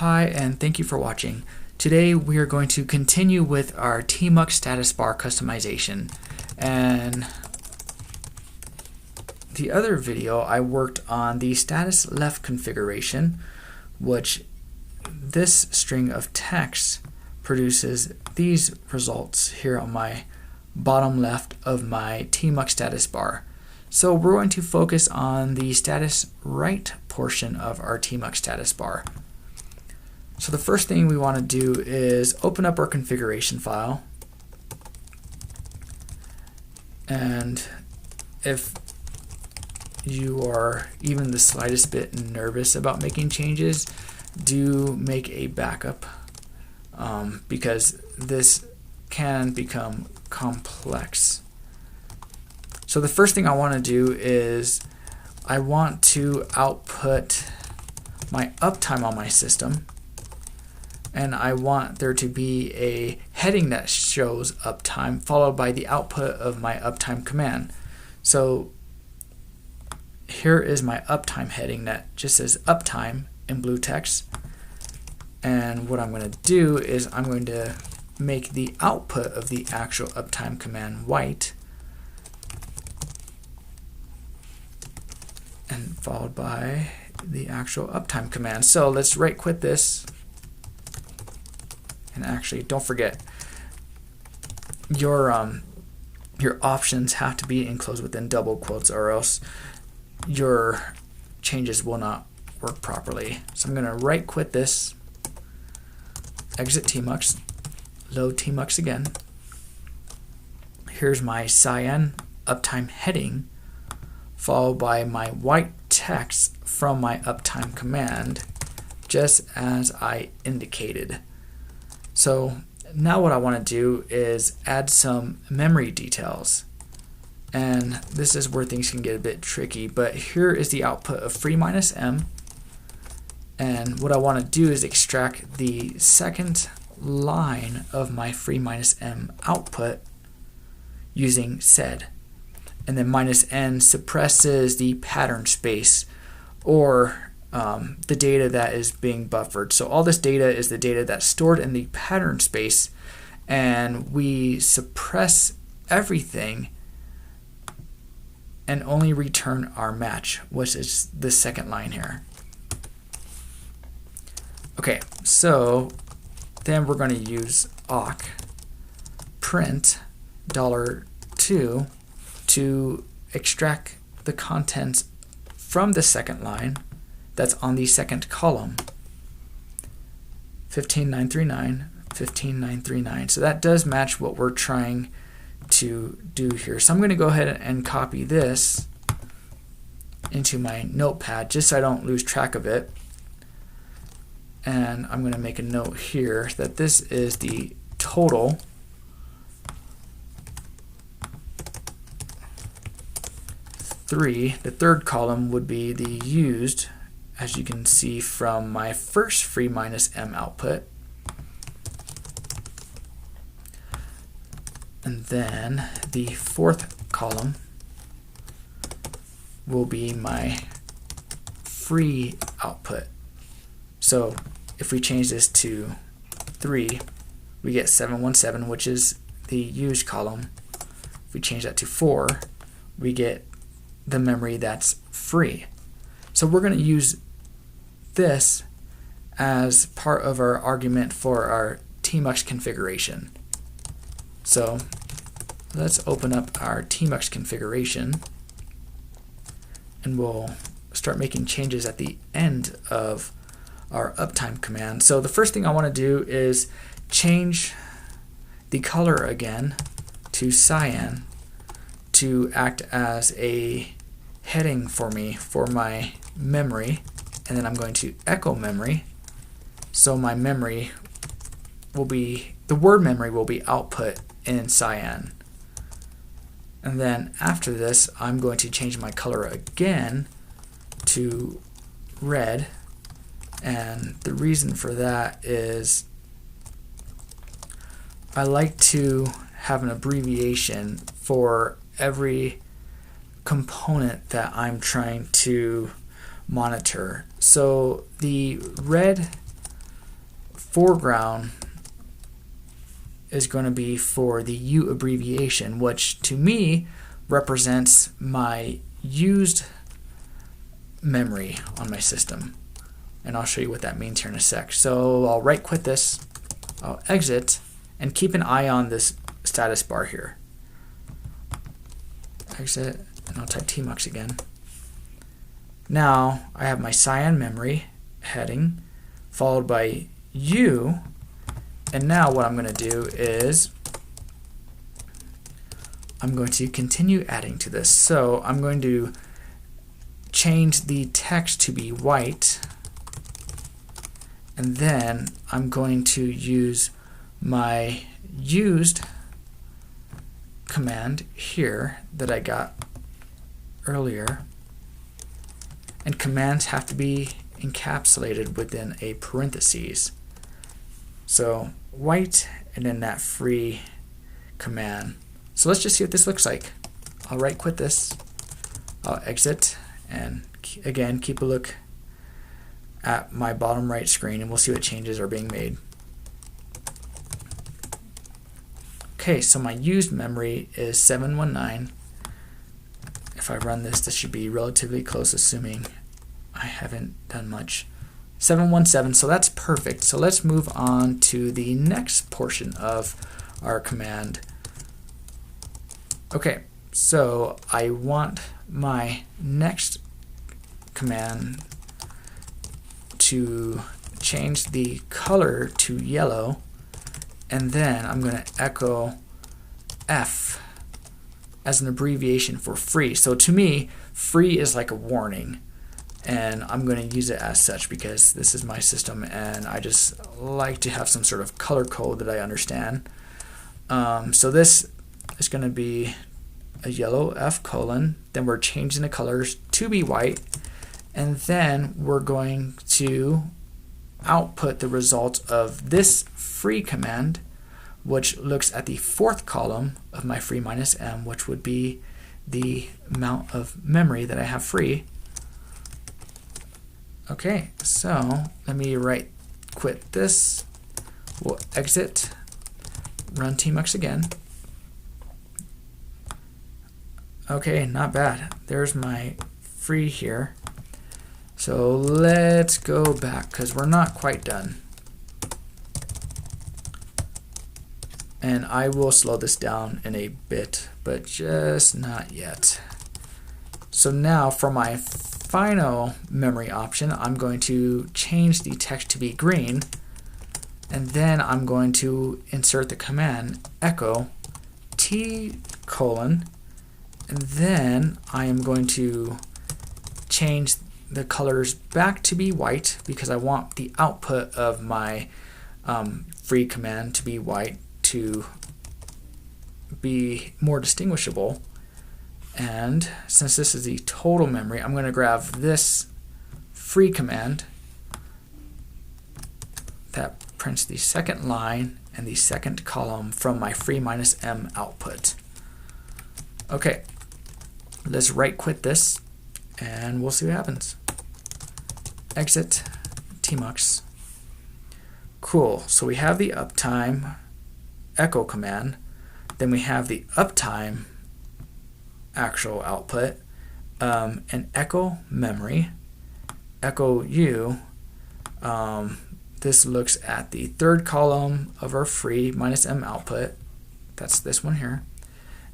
Hi, and thank you for watching. Today we are going to continue with our Tmux status bar customization. And the other video I worked on the status left configuration, which this string of text produces these results here on my bottom left of my Tmux status bar. So we're going to focus on the status right portion of our Tmux status bar. So the first thing we want to do is open up our configuration file, and if you are even the slightest bit nervous about making changes, do make a backup because this can become complex. So the first thing I want to do is I want to output my uptime on my system, and I want there to be a heading that shows uptime followed by the output of my uptime command. So here is my uptime heading that just says uptime in blue text, and what I'm going to do is I'm going to make the output of the actual uptime command white, and followed by the actual uptime command. So let's right quit this. And actually, don't forget, your options have to be enclosed within double quotes, or else your changes will not work properly. So I'm going to right quit this, exit Tmux, load Tmux again. Here's my cyan uptime heading, followed by my white text from my uptime command, just as I indicated. So now what I want to do is add some memory details, and this is where things can get a bit tricky, but here is the output of free minus m, and what I want to do is extract the second line of my free minus m output using sed, and then minus n suppresses the pattern space, or the data that is being buffered. So all this data is the data that's stored in the pattern space, and we suppress everything and only return our match, which is the second line here. Okay, so then we're going to use awk print $2 to extract the contents from the second line that's on the second column, 15939, 15939. So that does match what we're trying to do here. So I'm going to go ahead and copy this into my notepad just so I don't lose track of it. And I'm going to make a note here that this is the total the third column would be the used, as you can see from my first free minus m output. And then the fourth column will be my free output. So if we change this to 3, we get 717, which is the used column. If we change that to 4, we get the memory that's free. So we're going to use this as part of our argument for our Tmux configuration. So let's open up our Tmux configuration, and we'll start making changes at the end of our uptime command. So the first thing I want to do is change the color again to cyan to act as a heading for me for my memory, and then I'm going to echo memory, so my memory will be, the word memory will be output in cyan. And then after this, I'm going to change my color again to red, and the reason for that is I like to have an abbreviation for every component that I'm trying to monitor. So the red foreground is going to be for the U abbreviation, which to me represents my used memory on my system. And I'll show you what that means here in a sec. So I'll right quit this, I'll exit, and keep an eye on this status bar here. Exit, and I'll type Tmux again. Now I have my cyan memory heading, followed by U, and now what I'm going to do is I'm going to continue adding to this. So I'm going to change the text to be white, and then I'm going to use my used command here that I got earlier, and commands have to be encapsulated within a parentheses. So white and then that free command. So let's just see what this looks like. I'll right quit this, I'll exit, and again keep a look at my bottom right screen and we'll see what changes are being made. Okay, so my used memory is 719. If I run this, this should be relatively close, assuming I haven't done much. 717, so that's perfect. So let's move on to the next portion of our command. Okay, so I want my next command to change the color to yellow, and then I'm going to echo F as an abbreviation for free. So to me, free is like a warning, and I'm going to use it as such because this is my system and I just like to have some sort of color code that I understand. So this is going to be a yellow F colon, then we're changing the colors to be white, and then we're going to output the result of this free command, which looks at the fourth column of my free minus M, which would be the amount of memory that I have free. Okay, so let me right quit this, we'll exit, run Tmux again. Okay, not bad. There's my free here. So let's go back because we're not quite done. And I will slow this down in a bit, but just not yet. So now for my final memory option, I'm going to change the text to be green, and then I'm going to insert the command echo T colon, and then I am going to change the colors back to be white because I want the output of my free command to be white to be more distinguishable. And since this is the total memory, I'm going to grab this free command that prints the second line and the second column from my free minus M output. Okay, let's right quit this and we'll see what happens. Exit Tmux. Cool, so we have the uptime echo command, then we have the uptime actual output, and echo memory, echo U. This looks at the third column of our free minus M output, that's this one here,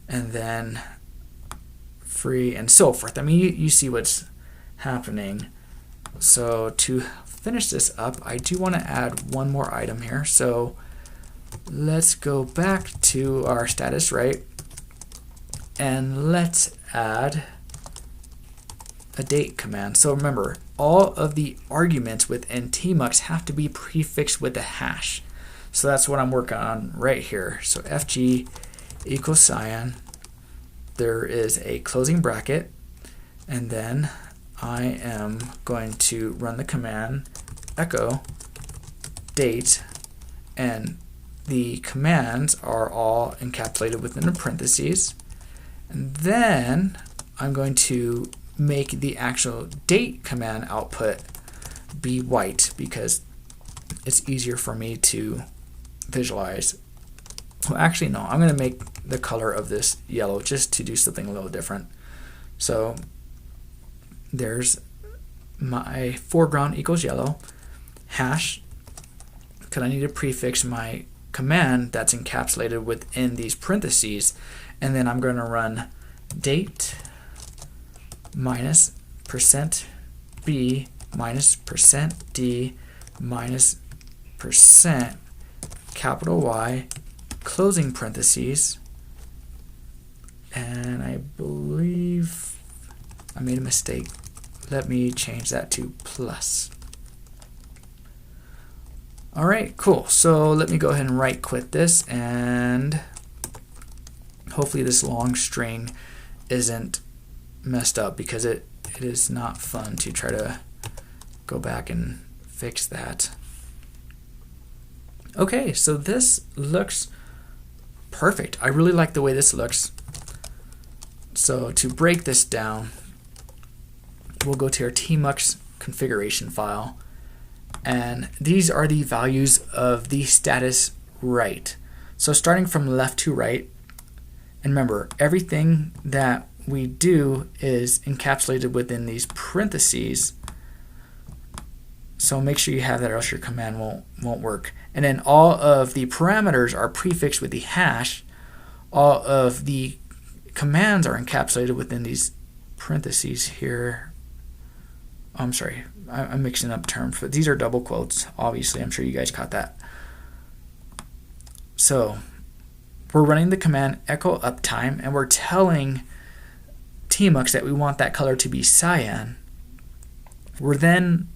and then free and so forth. I mean, you see what's happening. So to finish this up, I do want to add one more item here. So let's go back to our status right, and let's add a date command. So remember, all of the arguments within Tmux have to be prefixed with a hash. So that's what I'm working on right here. So fg equals cyan, there is a closing bracket, and then I am going to run the command echo date, and the commands are all encapsulated within the parentheses, and then I'm going to make the actual date command output be white because it's easier for me to visualize. Well, actually, no, I'm going to make the color of this yellow just to do something a little different. So there's my foreground equals yellow, hash, because I need to prefix my command that's encapsulated within these parentheses, and then I'm going to run date minus %b minus %d minus capital Y closing parentheses, and I believe I made a mistake. Let me change that to plus. Alright, cool. So let me go ahead and right quit this, and hopefully this long string isn't messed up, because it is not fun to try to go back and fix that. Okay, so this looks perfect. I really like the way this looks. So to break this down, we'll go to our Tmux configuration file, and these are the values of the status right. So starting from left to right, and remember, everything that we do is encapsulated within these parentheses, so make sure you have that, or else your command won't work. And then all of the parameters are prefixed with the hash. All of the commands are encapsulated within these parentheses here. Oh, I'm sorry, I'm mixing up terms, but these are double quotes. Obviously, I'm sure you guys caught that. So we're running the command echo uptime, and we're telling Tmux that we want that color to be cyan. We're then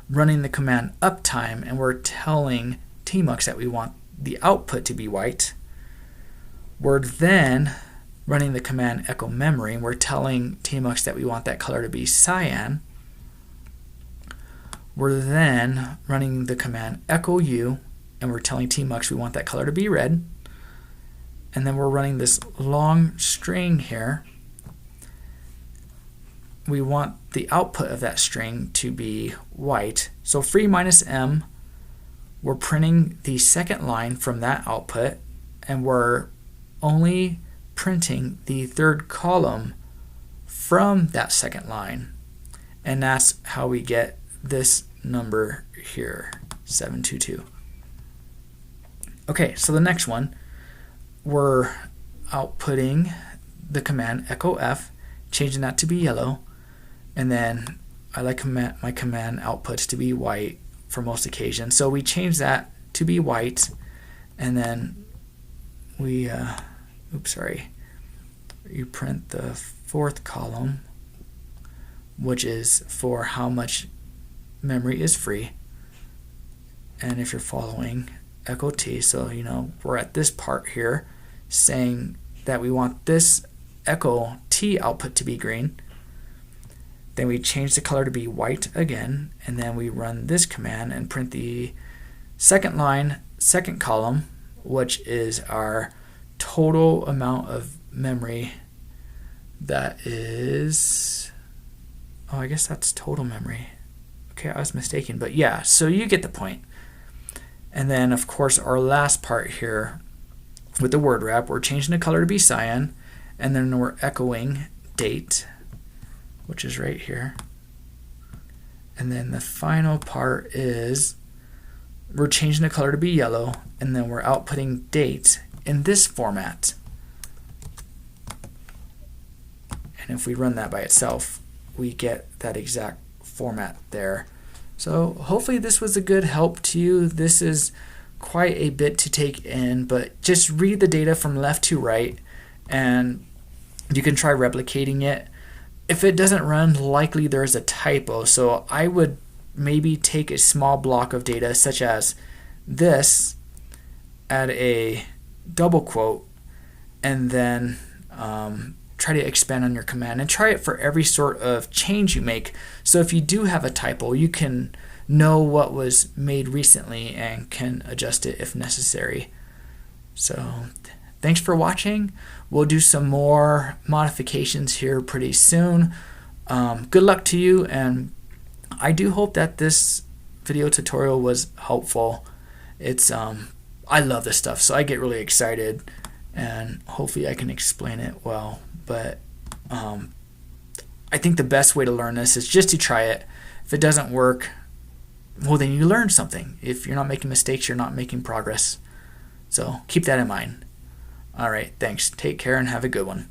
running the command uptime, and we're telling Tmux that we want the output to be white. We're then running the command echo memory, and we're telling Tmux that we want that color to be cyan. We're then running the command echo U, and we're telling Tmux we want that color to be red. And then we're running this long string here. We want the output of that string to be white. So free minus M, we're printing the second line from that output, and we're only printing the third column from that second line. And that's how we get this number here, 722. Okay, so the next one, we're outputting the command echo F, changing that to be yellow, and then I like my command outputs to be white for most occasions. So we change that to be white, and then we, you print the fourth column, which is for how much memory is free. And if you're following, echo T, so you know we're at this part here saying that we want this echo T output to be green. Then we change the color to be white again, and then we run this command and print the second line, second column, which is our total amount of memory. That is, oh, I guess that's total memory. Okay, I was mistaken, but yeah, so you get the point. And then, of course, our last part here with the word wrap, we're changing the color to be cyan, and then we're echoing date, which is right here. And then the final part is we're changing the color to be yellow, and then we're outputting date in this format. And if we run that by itself, we get that exact format there. So hopefully this was a good help to you. This is quite a bit to take in, but just read the data from left to right, and you can try replicating it. If it doesn't run, likely there's a typo, so I would maybe take a small block of data such as this, add a double quote, and then try to expand on your command, and try it for every sort of change you make. So if you do have a typo, you can know what was made recently and can adjust it if necessary. So thanks for watching. We'll do some more modifications here pretty soon. Good luck to you, and I do hope that this video tutorial was helpful. It's I love this stuff, so I get really excited, and hopefully I can explain it well. But I think the best way to learn this is just to try it. If it doesn't work, well, then you learn something. If you're not making mistakes, you're not making progress. So keep that in mind. All right, thanks. Take care and have a good one.